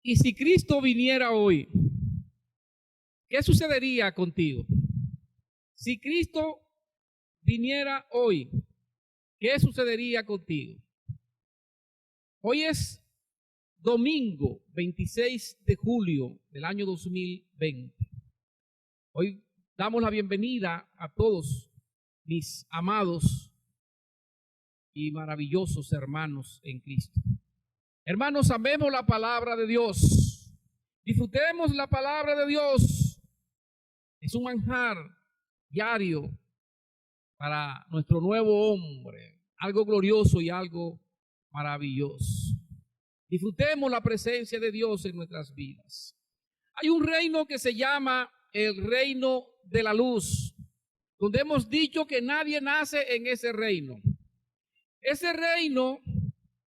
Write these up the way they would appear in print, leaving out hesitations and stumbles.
Y si Cristo viniera hoy, ¿qué sucedería contigo? Si Cristo viniera hoy, ¿qué sucedería contigo? Hoy es domingo 26 de julio del año 2020. Hoy damos la bienvenida a todos mis amados y maravillosos hermanos en Cristo. Hermanos, amemos la palabra de Dios. Disfrutemos la palabra de Dios. Es un manjar diario para nuestro nuevo hombre. Algo glorioso y algo maravilloso. Disfrutemos la presencia de Dios en nuestras vidas. Hay un reino que se llama el reino de la luz, donde hemos dicho que nadie nace en ese reino. Ese reino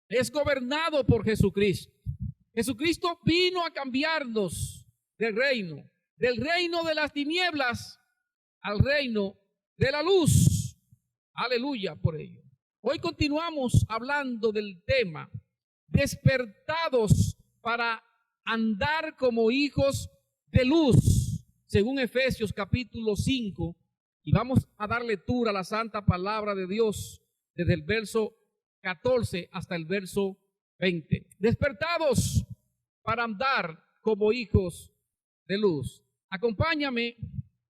es gobernado por Jesucristo. Jesucristo vino a cambiarnos del reino de las tinieblas al reino de la luz. Aleluya por ello. Hoy continuamos hablando del tema despertados para andar como hijos de luz, según Efesios capítulo 5, y vamos a dar lectura a la santa palabra de Dios desde el verso 14 hasta el verso 20. Despertados para andar como hijos de luz. Acompáñame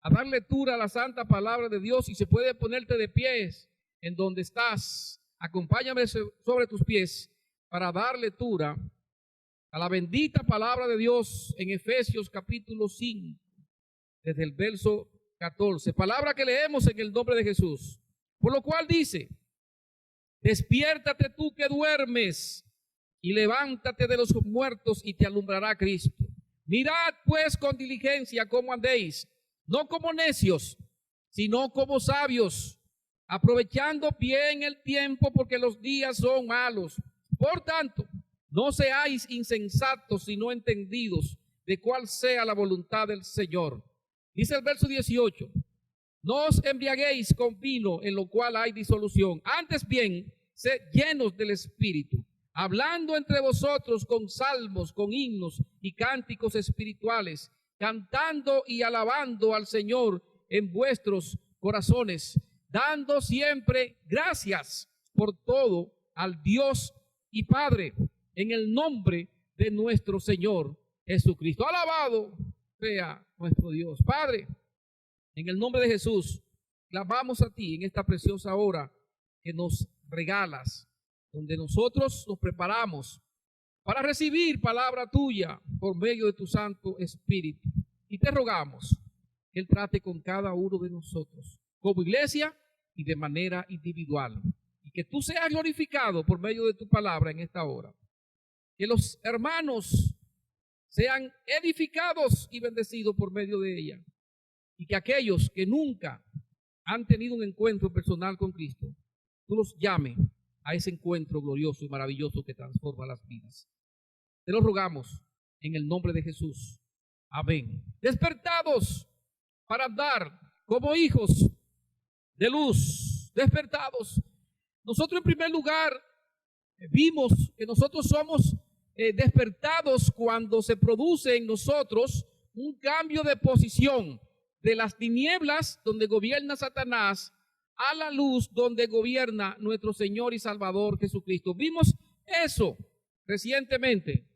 a dar lectura a la santa palabra de Dios, y se puede ponerte de pies en donde estás. Acompáñame sobre tus pies para dar lectura a la bendita palabra de Dios en Efesios capítulo 5, desde el verso 14. Palabra que leemos en el nombre de Jesús. Por lo cual dice: despiértate tú que duermes, y levántate de los muertos, y te alumbrará Cristo. Mirad pues con diligencia cómo andéis, no como necios, sino como sabios, aprovechando bien el tiempo, porque los días son malos. Por tanto, no seáis insensatos, sino entendidos de cuál sea la voluntad del Señor. Dice el verso 18: no os embriaguéis con vino, en lo cual hay disolución. Antes bien, sed llenos del Espíritu, hablando entre vosotros con salmos, con himnos y cánticos espirituales, cantando y alabando al Señor en vuestros corazones, dando siempre gracias por todo al Dios y Padre, en el nombre de nuestro Señor Jesucristo. Alabado sea nuestro Dios. Padre, en el nombre de Jesús, clamamos a ti en esta preciosa hora que nos regalas, donde nosotros nos preparamos para recibir palabra tuya por medio de tu Santo Espíritu. Y te rogamos que Él trate con cada uno de nosotros, como iglesia y de manera individual. Y que tú seas glorificado por medio de tu palabra en esta hora. Que los hermanos sean edificados y bendecidos por medio de ella. Y que aquellos que nunca han tenido un encuentro personal con Cristo, tú los llames a ese encuentro glorioso y maravilloso que transforma las vidas. Te lo rogamos en el nombre de Jesús. Amén. Despertados para andar como hijos de luz. Despertados. Nosotros en primer lugar vimos que nosotros somos despertados cuando se produce en nosotros un cambio de posición de las tinieblas donde gobierna Satanás a la luz donde gobierna nuestro Señor y Salvador Jesucristo. Vimos eso recientemente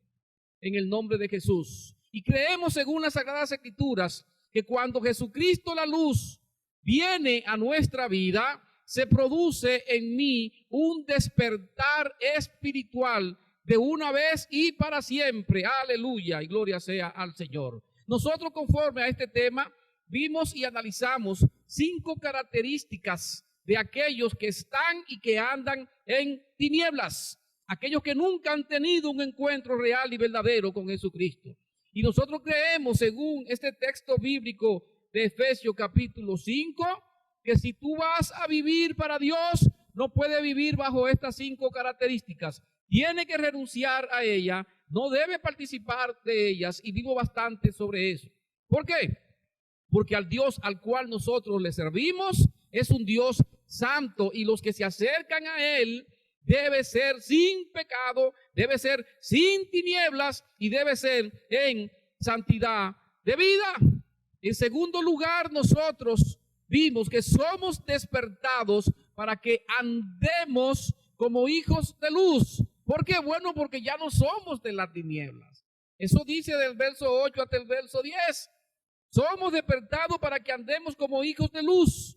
en el nombre de Jesús. Y creemos, según las Sagradas Escrituras, que cuando Jesucristo la luz viene a nuestra vida, se produce en mí un despertar espiritual de una vez y para siempre. Aleluya y gloria sea al Señor. Nosotros, conforme a este tema, vimos y analizamos 5 características de aquellos que están y que andan en tinieblas, aquellos que nunca han tenido un encuentro real y verdadero con Jesucristo. Y nosotros creemos, según este texto bíblico de Efesios capítulo 5, que si tú vas a vivir para Dios, no puedes vivir bajo estas 5 características. Tiene que renunciar a ellas, no debe participar de ellas, y digo bastante sobre eso. ¿Por qué? Porque al Dios al cual nosotros le servimos es un Dios santo, y los que se acercan a Él debe ser sin pecado, debe ser sin tinieblas y debe ser en santidad de vida. En segundo lugar, nosotros vimos que somos despertados para que andemos como hijos de luz. ¿Por qué? Bueno, porque ya no somos de las tinieblas. Eso dice del verso 8 hasta el verso 10. Somos despertados para que andemos como hijos de luz.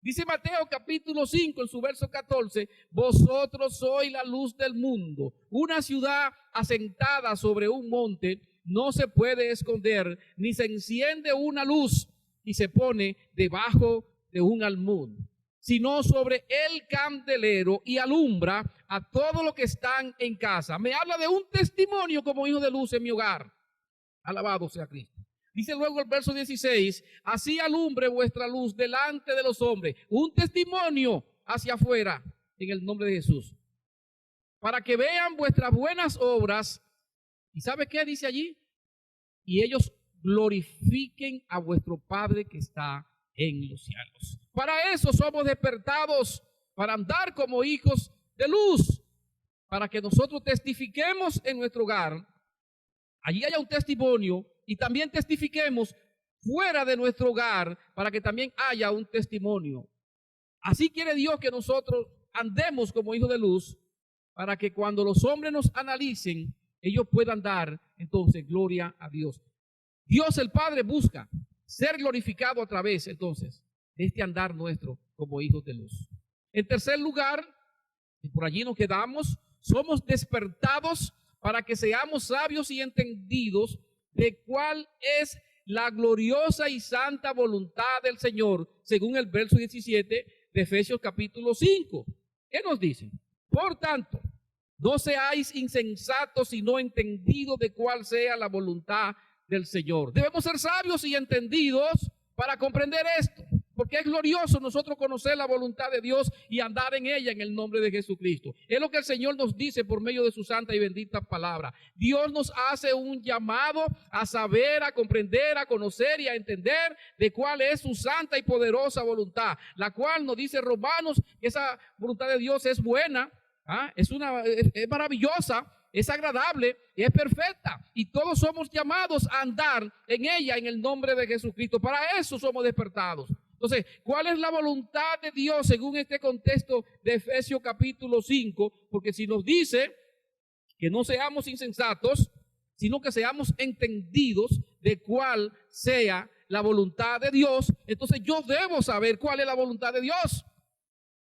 Dice Mateo capítulo 5 en su verso 14, vosotros sois la luz del mundo. Una ciudad asentada sobre un monte no se puede esconder, ni se enciende una luz y se pone debajo de un almud, sino sobre el candelero y alumbra a todos los que están en casa. Me habla de un testimonio como hijo de luz en mi hogar. Alabado sea Cristo. Dice luego el verso 16, así alumbre vuestra luz delante de los hombres. Un testimonio hacia afuera en el nombre de Jesús. Para que vean vuestras buenas obras. ¿Y sabe qué dice allí? Y ellos glorifiquen a vuestro Padre que está en los cielos. Para eso somos despertados, para andar como hijos de luz. Para que nosotros testifiquemos en nuestro hogar. Allí haya un testimonio. Y también testifiquemos fuera de nuestro hogar para que también haya un testimonio. Así quiere Dios que nosotros andemos como hijos de luz para que cuando los hombres nos analicen, ellos puedan dar entonces gloria a Dios. Dios el Padre busca ser glorificado a través entonces de este andar nuestro como hijos de luz. En tercer lugar, y por allí nos quedamos, somos despertados para que seamos sabios y entendidos de cuál es la gloriosa y santa voluntad del Señor, según el verso 17 de Efesios capítulo 5. ¿Qué nos dice? Por tanto, no seáis insensatos, sino entendidos de cuál sea la voluntad del Señor. Debemos ser sabios y entendidos para comprender esto, porque es glorioso nosotros conocer la voluntad de Dios y andar en ella en el nombre de Jesucristo. Es lo que el Señor nos dice por medio de su santa y bendita palabra. Dios nos hace un llamado a saber, a comprender, a conocer y a entender de cuál es su santa y poderosa voluntad, la cual nos dice Romanos que esa voluntad de Dios es buena, es maravillosa, es agradable y es perfecta, y todos somos llamados a andar en ella en el nombre de Jesucristo. Para eso somos despertados. Entonces, ¿cuál es la voluntad de Dios según este contexto de Efesios capítulo 5? Porque si nos dice que no seamos insensatos, sino que seamos entendidos de cuál sea la voluntad de Dios, entonces yo debo saber cuál es la voluntad de Dios.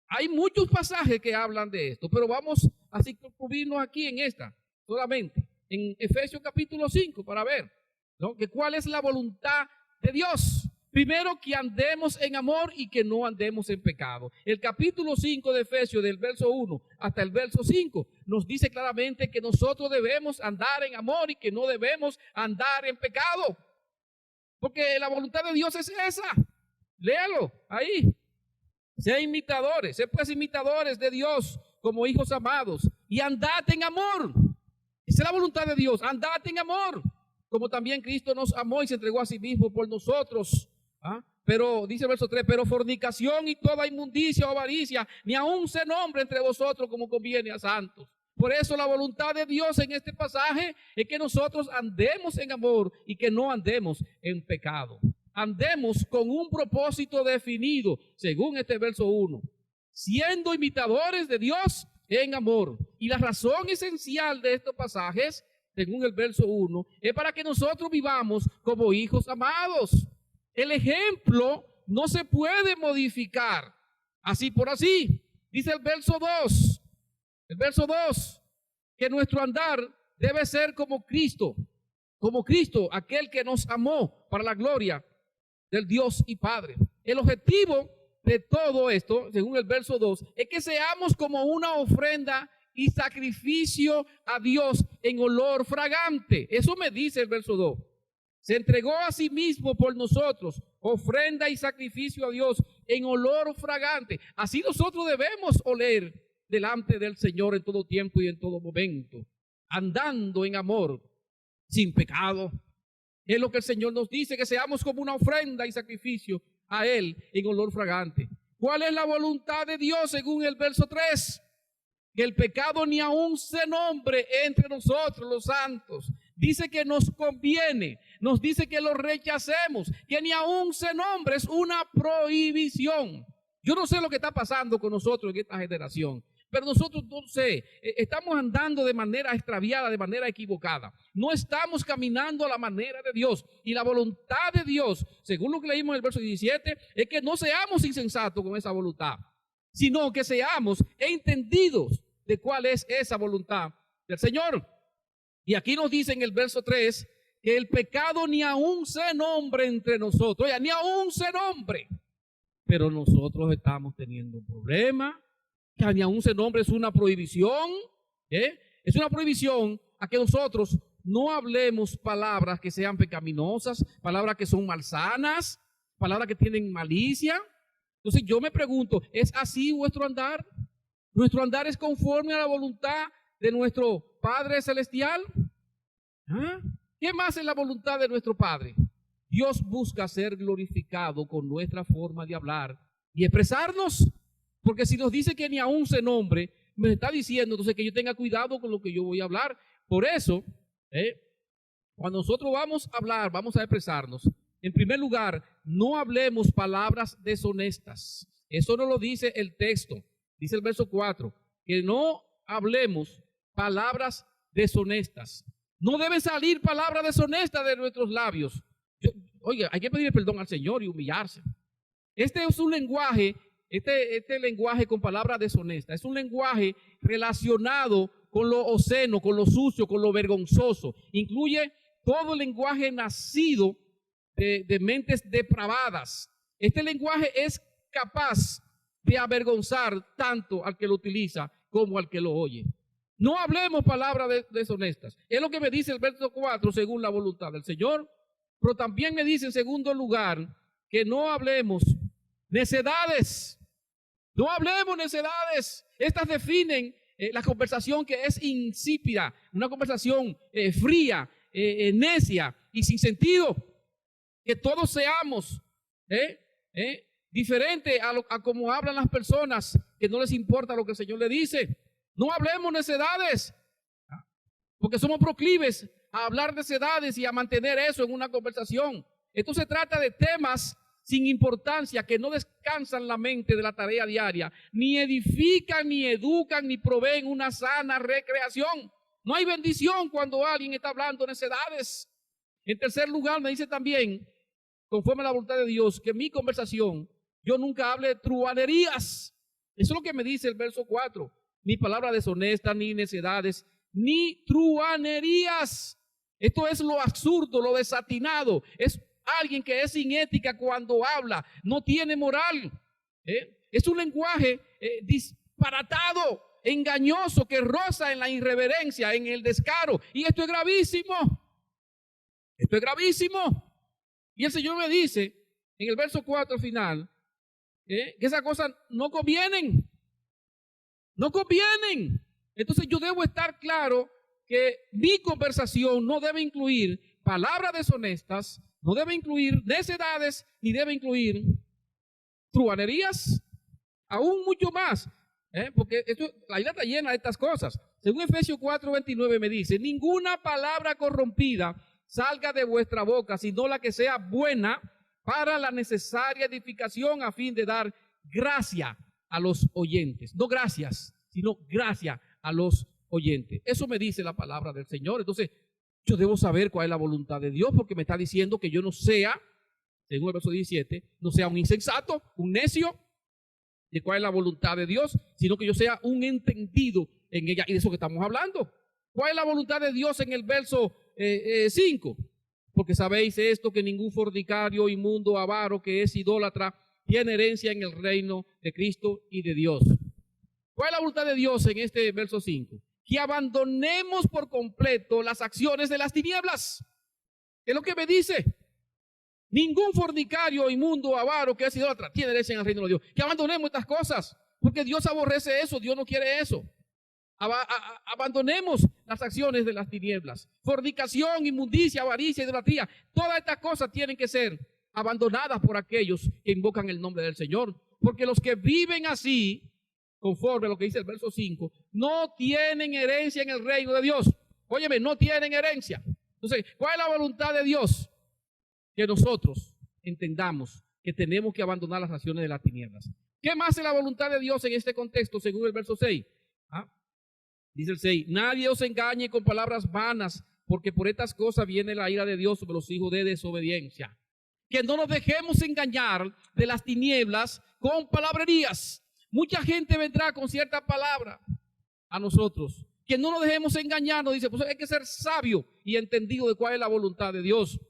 Hay muchos pasajes que hablan de esto, pero vamos a circunscribirnos aquí en esta, solamente, en Efesios capítulo 5, para ver, ¿no?, que cuál es la voluntad de Dios. Primero, que andemos en amor y que no andemos en pecado. El capítulo 5 de Efesios, del verso 1 hasta el verso 5, nos dice claramente que nosotros debemos andar en amor y que no debemos andar en pecado. Porque la voluntad de Dios es esa. Léalo ahí. Sean imitadores, sean pues imitadores de Dios como hijos amados y andad en amor. Esa es la voluntad de Dios, andad en amor, como también Cristo nos amó y se entregó a sí mismo por nosotros. Pero dice el verso 3, pero fornicación y toda inmundicia o avaricia, ni aun se nombre entre vosotros como conviene a santos. Por eso la voluntad de Dios en este pasaje es que nosotros andemos en amor y que no andemos en pecado. Andemos con un propósito definido, según este verso 1, siendo imitadores de Dios en amor. Y la razón esencial de estos pasajes, según el verso 1, es para que nosotros vivamos como hijos amados. El ejemplo no se puede modificar así por así. Dice el verso 2, que nuestro andar debe ser como Cristo, aquel que nos amó para la gloria del Dios y Padre. El objetivo de todo esto, según el verso 2, es que seamos como una ofrenda y sacrificio a Dios en olor fragante. Eso me dice el verso 2. Se entregó a sí mismo por nosotros, ofrenda y sacrificio a Dios en olor fragante. Así nosotros debemos oler delante del Señor en todo tiempo y en todo momento, andando en amor, sin pecado. Es lo que el Señor nos dice, que seamos como una ofrenda y sacrificio a Él en olor fragante. ¿Cuál es la voluntad de Dios según el verso 3? que el pecado ni aún se nombre entre nosotros los santos. Dice que nos conviene, nos dice que lo rechacemos, que ni aún se nombre, es una prohibición. Yo no sé lo que está pasando con nosotros en esta generación, pero nosotros no sé, estamos andando de manera extraviada, de manera equivocada. No estamos caminando a la manera de Dios. Y la voluntad de Dios, según lo que leímos en el verso 17, es que no seamos insensatos con esa voluntad, sino que seamos entendidos de cuál es esa voluntad del Señor. Y aquí nos dice en el verso 3 que el pecado ni aún se nombre entre nosotros. Oiga, ni aún se nombre. Pero nosotros estamos teniendo un problema. Que ni aún se nombre es una prohibición. Es una prohibición a que nosotros no hablemos palabras que sean pecaminosas, palabras que son malsanas, palabras que tienen malicia. Entonces yo me pregunto, ¿es así vuestro andar? ¿Nuestro andar es conforme a la voluntad de nuestro Padre Celestial? ¿Ah? ¿Qué más es la voluntad de nuestro Padre? Dios busca ser glorificado con nuestra forma de hablar y expresarnos. Porque si nos dice que ni aún se nombre, me está diciendo entonces que yo tenga cuidado con lo que yo voy a hablar. Por eso, cuando nosotros vamos a hablar, vamos a expresarnos, en primer lugar, no hablemos palabras deshonestas. Eso no lo dice el texto. Dice el verso 4, que no hablemos palabras deshonestas. No deben salir palabras deshonestas de nuestros labios. Oiga, hay que pedir perdón al Señor y humillarse. Este es un lenguaje, este lenguaje con palabras deshonestas, es un lenguaje relacionado con lo obsceno, con lo sucio, con lo vergonzoso. Incluye todo el lenguaje nacido de mentes depravadas. Este lenguaje es capaz de avergonzar tanto al que lo utiliza como al que lo oye. No hablemos palabras deshonestas. Es lo que me dice el verso 4 según la voluntad del Señor. Pero también me dice en segundo lugar que no hablemos necedades. No hablemos necedades. Estas definen la conversación que es insípida, una conversación fría, necia y sin sentido. Que todos seamos diferente a como hablan las personas que no les importa lo que el Señor le dice. No hablemos necedades, porque somos proclives a hablar necedades y a mantener eso en una conversación. Esto se trata de temas sin importancia que no descansan la mente de la tarea diaria, ni edifican, ni educan, ni proveen una sana recreación. No hay bendición cuando alguien está hablando necedades. En tercer lugar, me dice también, conforme a la voluntad de Dios, que en mi conversación yo nunca hable de truhanerías. Eso es lo que me dice el verso 4. Ni palabras deshonestas, ni necedades, ni truhanerías. Esto es lo absurdo, lo desatinado. Es alguien que es sin ética cuando habla, no tiene moral. Es un lenguaje disparatado, engañoso, que roza en la irreverencia, en el descaro. Y esto es gravísimo. Esto es gravísimo. Y el Señor me dice en el verso 4 final que esas cosas no convienen. No convienen. Entonces yo debo estar claro que mi conversación no debe incluir palabras deshonestas, no debe incluir necedades, ni debe incluir truhanerías, aún mucho más, porque la Biblia está llena de estas cosas. Según Efesios 4:29 me dice, ninguna palabra corrompida salga de vuestra boca, sino la que sea buena para la necesaria edificación a fin de dar gracia a los oyentes. No gracias, sino gracia a los oyentes. Eso me dice la palabra del Señor. Entonces, yo debo saber cuál es la voluntad de Dios, porque me está diciendo que yo no sea, según el verso 17, no sea un insensato, un necio, de cuál es la voluntad de Dios, sino que yo sea un entendido en ella. Y de eso que estamos hablando. ¿Cuál es la voluntad de Dios en el verso 5? Porque sabéis esto, que ningún fornicario, inmundo, avaro, que es idólatra, tiene herencia en el reino de Cristo y de Dios. ¿Cuál es la voluntad de Dios en este verso 5? Que abandonemos por completo las acciones de las tinieblas. Es lo que me dice. Ningún fornicario, inmundo, avaro, que es idólatra, tiene herencia en el reino de Dios. Que abandonemos estas cosas, porque Dios aborrece eso, Dios no quiere eso. Abandonemos las acciones de las tinieblas. Fornicación, inmundicia, avaricia, idolatría. Todas estas cosas tienen que ser abandonadas por aquellos que invocan el nombre del Señor. Porque los que viven así conforme a lo que dice el verso 5, no tienen herencia en el reino de Dios. Óyeme, no tienen herencia. Entonces, ¿cuál es la voluntad de Dios? Que nosotros entendamos que tenemos que abandonar las acciones de las tinieblas. ¿Qué más es la voluntad de Dios en este contexto, según el verso 6? Dice el 6, nadie os engañe con palabras vanas, porque por estas cosas viene la ira de Dios sobre los hijos de desobediencia. Que no nos dejemos engañar de las tinieblas con palabrerías. Mucha gente vendrá con cierta palabra a nosotros. Que no nos dejemos engañar, nos dice, pues hay que ser sabio y entendido de cuál es la voluntad de Dios.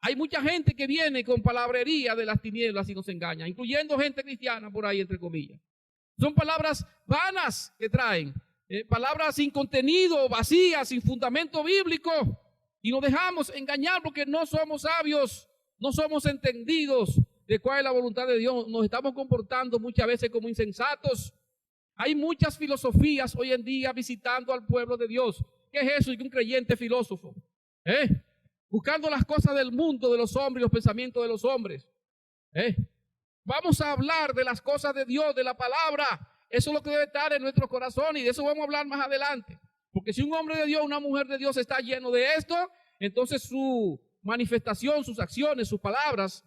Hay mucha gente que viene con palabrería de las tinieblas y nos engaña, incluyendo gente cristiana por ahí, entre comillas. Son palabras vanas que traen, palabras sin contenido, vacías, sin fundamento bíblico. Y nos dejamos engañar porque no somos sabios, no somos entendidos de cuál es la voluntad de Dios. Nos estamos comportando muchas veces como insensatos. Hay muchas filosofías hoy en día visitando al pueblo de Dios. ¿Qué es eso? Y un creyente filósofo. Buscando las cosas del mundo, de los hombres, los pensamientos de los hombres. Vamos a hablar de las cosas de Dios, de la palabra. Eso es lo que debe estar en nuestro corazón y de eso vamos a hablar más adelante. Porque si un hombre de Dios, una mujer de Dios está lleno de esto, entonces su manifestación, sus acciones, sus palabras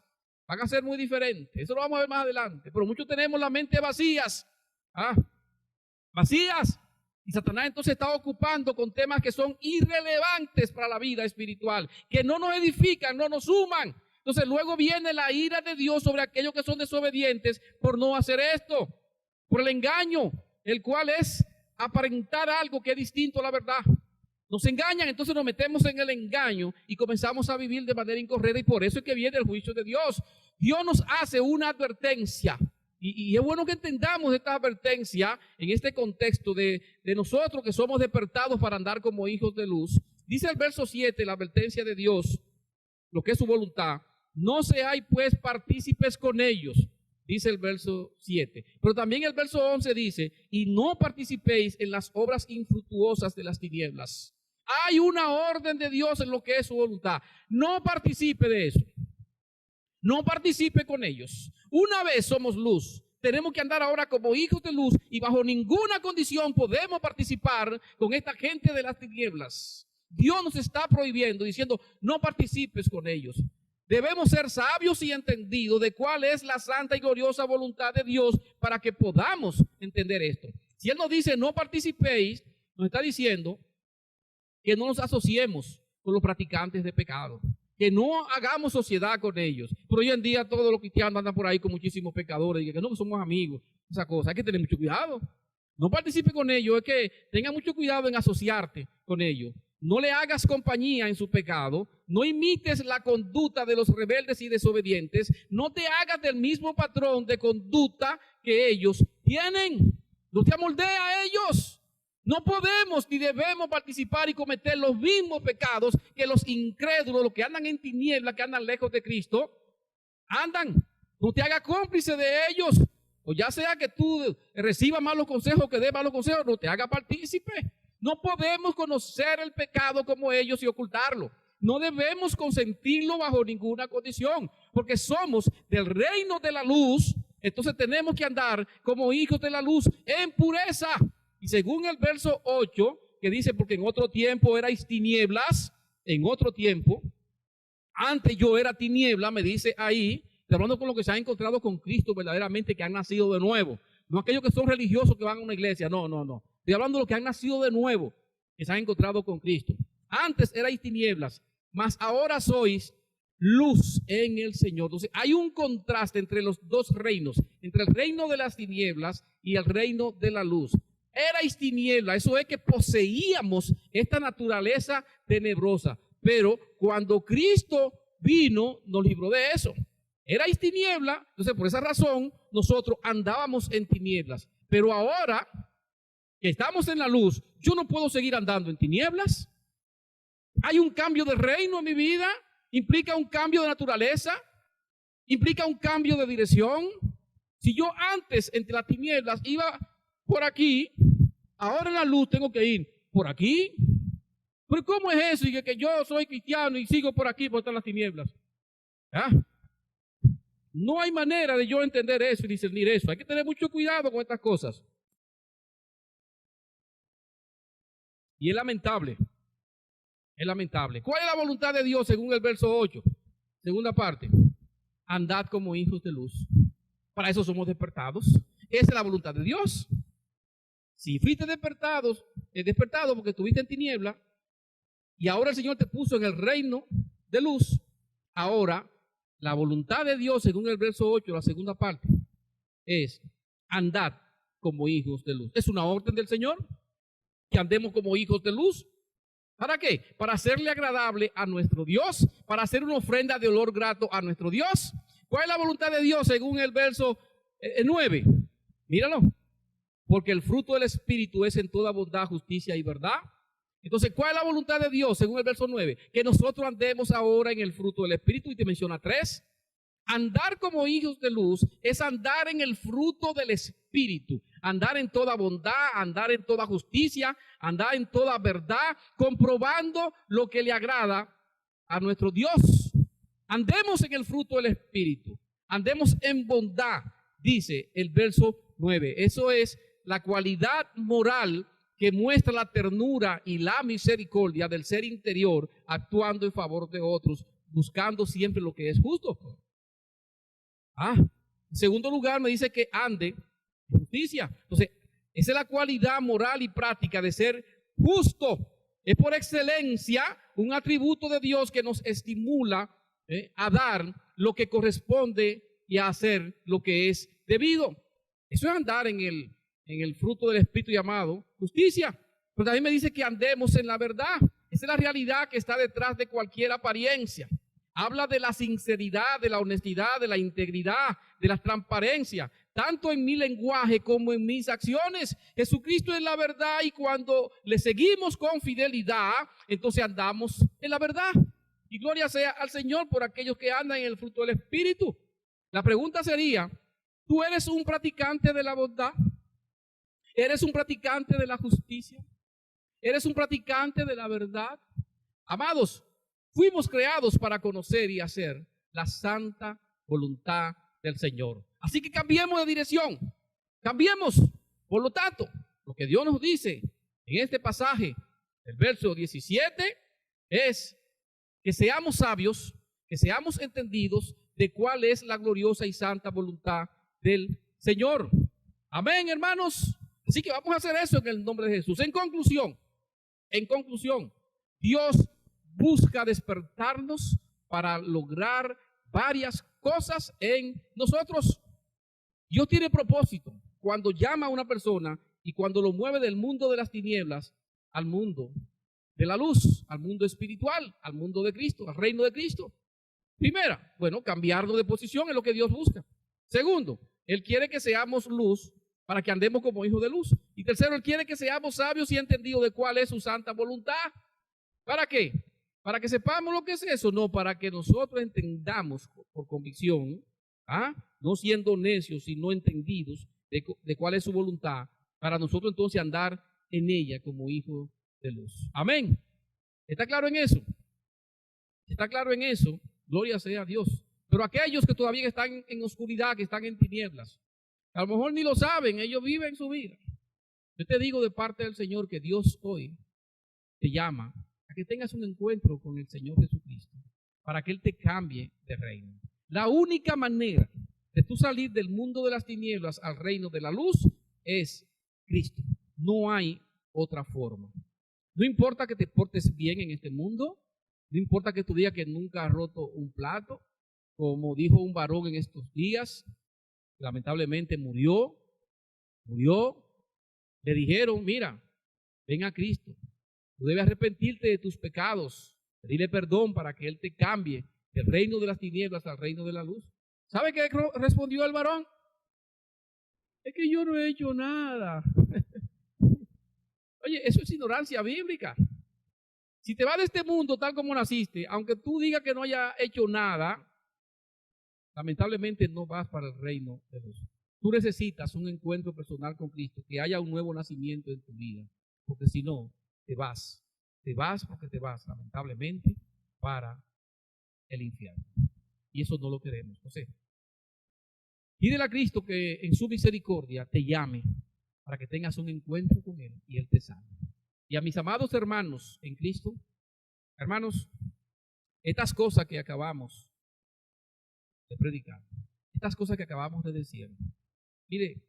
van a ser muy diferentes. Eso lo vamos a ver más adelante. Pero muchos tenemos la mente vacías. Vacías. Y Satanás entonces está ocupando con temas que son irrelevantes para la vida espiritual, que no nos edifican, no nos suman. Entonces luego viene la ira de Dios sobre aquellos que son desobedientes por no hacer esto, por el engaño, el cual es aparentar algo que es distinto a la verdad. Nos engañan, entonces nos metemos en el engaño y comenzamos a vivir de manera incorrecta, y por eso es que viene el juicio de Dios. Dios nos hace una advertencia. Y es bueno que entendamos esta advertencia en este contexto de nosotros que somos despertados para andar como hijos de luz. Dice el verso 7, la advertencia de Dios, lo que es su voluntad. No seáis pues partícipes con ellos, dice el verso 7. Pero también el verso 11 dice, y no participéis en las obras infructuosas de las tinieblas. Hay una orden de Dios en lo que es su voluntad. No participe de eso. No participe con ellos. Una vez somos luz, tenemos que andar ahora como hijos de luz y bajo ninguna condición podemos participar con esta gente de las tinieblas. Dios nos está prohibiendo, diciendo, no participes con ellos. Debemos ser sabios y entendidos de cuál es la santa y gloriosa voluntad de Dios para que podamos entender esto. Si Él nos dice, no participéis, nos está diciendo que no nos asociemos con los practicantes de pecado, que no hagamos sociedad con ellos. Pero hoy en día todos los cristianos andan por ahí con muchísimos pecadores y que no somos amigos. Esa cosa, hay que tener mucho cuidado. No participe con ellos, es que tenga mucho cuidado en asociarte con ellos. No le hagas compañía en su pecado, no imites la conducta de los rebeldes y desobedientes, no te hagas del mismo patrón de conducta que ellos tienen. No te amoldees a ellos. No podemos ni debemos participar y cometer los mismos pecados que los incrédulos, los que andan en tinieblas, que andan lejos de Cristo, andan. No te hagas cómplice de ellos. O ya sea que tú recibas malos consejos, que des malos consejos, no te hagas partícipe. No podemos conocer el pecado como ellos y ocultarlo. No debemos consentirlo bajo ninguna condición, porque somos del reino de la luz. Entonces tenemos que andar como hijos de la luz en pureza. Y según el verso 8, que dice, porque en otro tiempo erais tinieblas, en otro tiempo, antes yo era tiniebla, me dice ahí, hablando con los que se han encontrado con Cristo verdaderamente, que han nacido de nuevo. No aquellos que son religiosos que van a una iglesia, no. Estoy hablando de los que han nacido de nuevo, que se han encontrado con Cristo. Antes erais tinieblas, mas ahora sois luz en el Señor. Entonces hay un contraste entre los dos reinos, entre el reino de las tinieblas y el reino de la luz. Erais tiniebla, eso es que poseíamos esta naturaleza tenebrosa, pero cuando Cristo vino, nos libró de eso. Erais tiniebla, entonces por esa razón nosotros andábamos en tinieblas, pero ahora que estamos en la luz, yo no puedo seguir andando en tinieblas. Hay un cambio de reino en mi vida, implica un cambio de naturaleza, implica un cambio de dirección. Si yo antes entre las tinieblas iba por aquí, ahora en la luz tengo que ir por aquí. Pero ¿cómo es eso? Y que yo soy cristiano y sigo por aquí por estar en las tinieblas. No hay manera de yo entender eso y discernir eso. Hay que tener mucho cuidado con estas cosas. Y es lamentable. Es lamentable. ¿Cuál es la voluntad de Dios según el verso 8? Segunda parte. Andad como hijos de luz. Para eso somos despertados. Esa es la voluntad de Dios. Si fuiste despertado porque estuviste en tiniebla y ahora el Señor te puso en el reino de luz, ahora la voluntad de Dios según el verso 8, la segunda parte, es andad como hijos de luz. Es una orden del Señor que andemos como hijos de luz. ¿Para qué? Para hacerle agradable a nuestro Dios, para hacer una ofrenda de olor grato a nuestro Dios. ¿Cuál es la voluntad de Dios según el verso 9? Míralo. Porque el fruto del Espíritu es en toda bondad, justicia y verdad. Entonces, ¿cuál es la voluntad de Dios según el verso 9? Que nosotros andemos ahora en el fruto del Espíritu, y te menciona 3. Andar como hijos de luz es andar en el fruto del Espíritu, andar en toda bondad, andar en toda justicia, andar en toda verdad, comprobando lo que le agrada a nuestro Dios. Andemos en el fruto del Espíritu, andemos en bondad, dice el verso 9. Eso es la cualidad moral que muestra la ternura y la misericordia del ser interior, actuando en favor de otros, buscando siempre lo que es justo. En segundo lugar, me dice que ande en justicia. Entonces, esa es la cualidad moral y práctica de ser justo. Es por excelencia un atributo de Dios que nos estimula a dar lo que corresponde y a hacer lo que es debido. Eso es andar en el fruto del Espíritu llamado justicia. Pero también me dice que andemos en la verdad. Esa es la realidad que está detrás de cualquier apariencia. Habla de la sinceridad, de la honestidad, de la integridad, de la transparencia, tanto en mi lenguaje como en mis acciones. Jesucristo es la verdad y cuando le seguimos con fidelidad, entonces andamos en la verdad. Y gloria sea al Señor por aquellos que andan en el fruto del Espíritu. La pregunta sería, ¿tú eres un practicante de la bondad? ¿Eres un practicante de la justicia? ¿Eres un practicante de la verdad? Amados, fuimos creados para conocer y hacer la santa voluntad del Señor. Así que cambiemos de dirección. Cambiemos. Por lo tanto, lo que Dios nos dice en este pasaje, el verso 17, es que seamos sabios, que seamos entendidos de cuál es la gloriosa y santa voluntad del Señor. Amén, hermanos. Así que vamos a hacer eso en el nombre de Jesús. En conclusión, Dios busca despertarnos para lograr varias cosas en nosotros. Dios tiene propósito cuando llama a una persona y cuando lo mueve del mundo de las tinieblas al mundo de la luz, al mundo espiritual, al mundo de Cristo, al reino de Cristo. Primera, cambiarnos de posición es lo que Dios busca. Segundo, Él quiere que seamos luz para que andemos como hijos de luz. Y tercero, Él quiere que seamos sabios y entendidos de cuál es su santa voluntad. ¿Para qué? Para que sepamos lo que es eso, no, para que nosotros entendamos por convicción, no siendo necios, sino entendidos de cuál es su voluntad, para nosotros entonces andar en ella como hijos de luz. Amén. ¿Está claro en eso? ¿Está claro en eso? Gloria sea a Dios. Pero aquellos que todavía están en oscuridad, que están en tinieblas, a lo mejor ni lo saben, ellos viven su vida. Yo te digo de parte del Señor que Dios hoy te llama a que tengas un encuentro con el Señor Jesucristo, para que Él te cambie de reino. La única manera de tú salir del mundo de las tinieblas al reino de la luz es Cristo. No hay otra forma. No importa que te portes bien en este mundo, no importa que tú digas que nunca has roto un plato, como dijo un varón en estos días, lamentablemente murió, le dijeron, mira, ven a Cristo, tú debes arrepentirte de tus pecados, pedirle perdón para que Él te cambie del reino de las tinieblas al reino de la luz. ¿Sabe qué respondió el varón? Es que yo no he hecho nada. Oye, eso es ignorancia bíblica. Si te vas de este mundo tal como naciste, aunque tú digas que no haya hecho nada, lamentablemente no vas para el reino de Dios. Tú necesitas un encuentro personal con Cristo, que haya un nuevo nacimiento en tu vida, porque si no, te vas porque te vas, lamentablemente, para el infierno. Y eso no lo queremos, José. Pídele a Cristo que en su misericordia te llame para que tengas un encuentro con Él y Él te salve. Y a mis amados hermanos en Cristo, hermanos, estas cosas que acabamos de predicar, estas cosas que acabamos de decir, mire,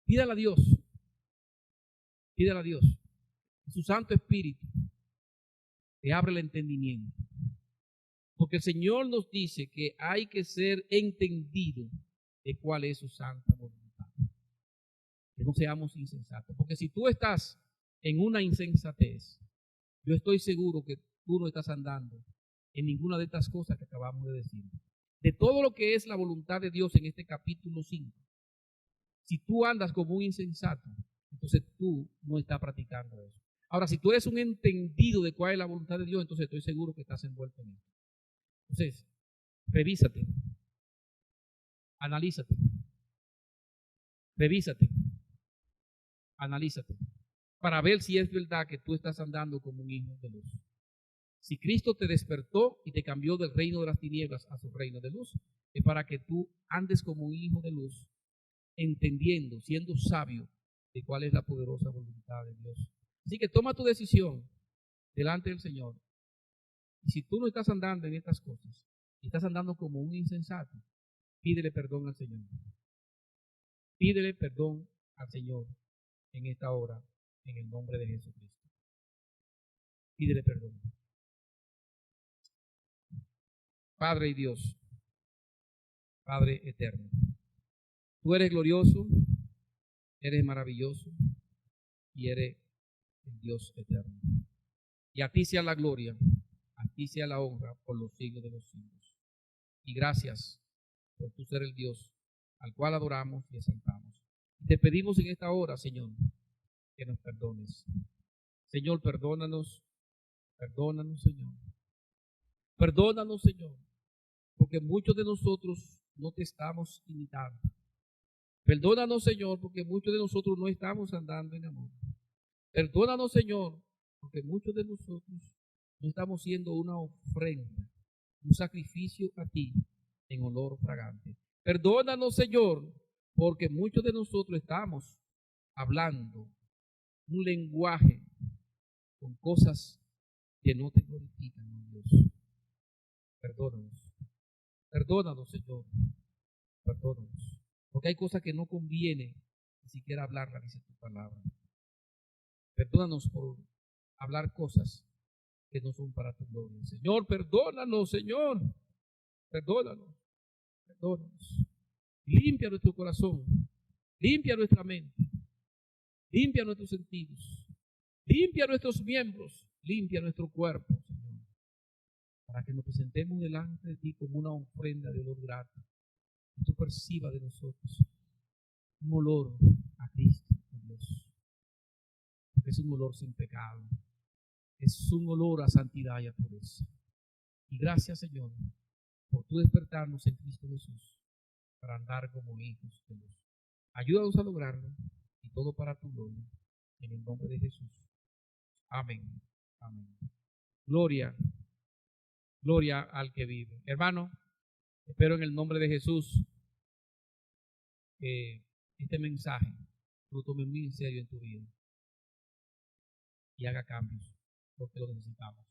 pídale a Dios, pídale a Dios, que su Santo Espíritu te abre el entendimiento. Porque el Señor nos dice que hay que ser entendido de cuál es su santa voluntad. Que no seamos insensatos. Porque si tú estás en una insensatez, yo estoy seguro que tú no estás andando en ninguna de estas cosas que acabamos de decir. De todo lo que es la voluntad de Dios en este capítulo 5, si tú andas como un insensato, entonces tú no estás practicando eso. Ahora, si tú eres un entendido de cuál es la voluntad de Dios, entonces estoy seguro que estás envuelto en eso. Entonces, revísate, analízate, revísate, analízate, para ver si es verdad que tú estás andando como un hijo de luz. Si Cristo te despertó y te cambió del reino de las tinieblas a su reino de luz, es para que tú andes como un hijo de luz, entendiendo, siendo sabio de cuál es la poderosa voluntad de Dios. Así que toma tu decisión delante del Señor. Y si tú no estás andando en estas cosas, y estás andando como un insensato, pídele perdón al Señor. Pídele perdón al Señor en esta hora, en el nombre de Jesucristo. Pídele perdón. Padre y Dios, Padre eterno, tú eres glorioso, eres maravilloso y eres el Dios eterno. Y a ti sea la gloria, a ti sea la honra por los siglos de los siglos. Y gracias por tu ser el Dios al cual adoramos y exaltamos. Te pedimos en esta hora, Señor, que nos perdones. Señor, perdónanos, perdónanos, Señor. Perdónanos, Señor, porque muchos de nosotros no te estamos imitando. Perdónanos, Señor, porque muchos de nosotros no estamos andando en amor. Perdónanos, Señor, porque muchos de nosotros no estamos siendo una ofrenda, un sacrificio a ti en olor fragante. Perdónanos, Señor, porque muchos de nosotros estamos hablando un lenguaje con cosas que no te glorifican, oh Dios. Perdónanos. Perdónanos, Señor. Perdónanos. Porque hay cosas que no conviene ni siquiera hablarlas, dice tu palabra. Perdónanos por hablar cosas que no son para tu gloria. Señor, perdónanos, Señor. Perdónanos. Perdónanos. Limpia nuestro corazón. Limpia nuestra mente. Limpia nuestros sentidos. Limpia nuestros miembros. Limpia nuestro cuerpo, Señor. Para que nos presentemos delante de ti como una ofrenda de olor grato. Y tú percibas de nosotros un olor a Cristo, oh Dios. Porque es un olor sin pecado. Es un olor a santidad y a pureza. Y gracias, Señor, por tu despertarnos en Cristo Jesús para andar como hijos de Dios. Ayúdanos a lograrlo y todo para tu gloria. En el nombre de Jesús. Amén. Amén. Gloria, gloria al que vive. Hermano, espero en el nombre de Jesús que este mensaje lo tome muy en serio en tu vida y haga cambios porque lo necesitamos.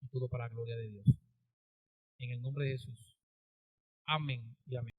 Y todo para la gloria de Dios. En el nombre de Jesús. Amén y amén.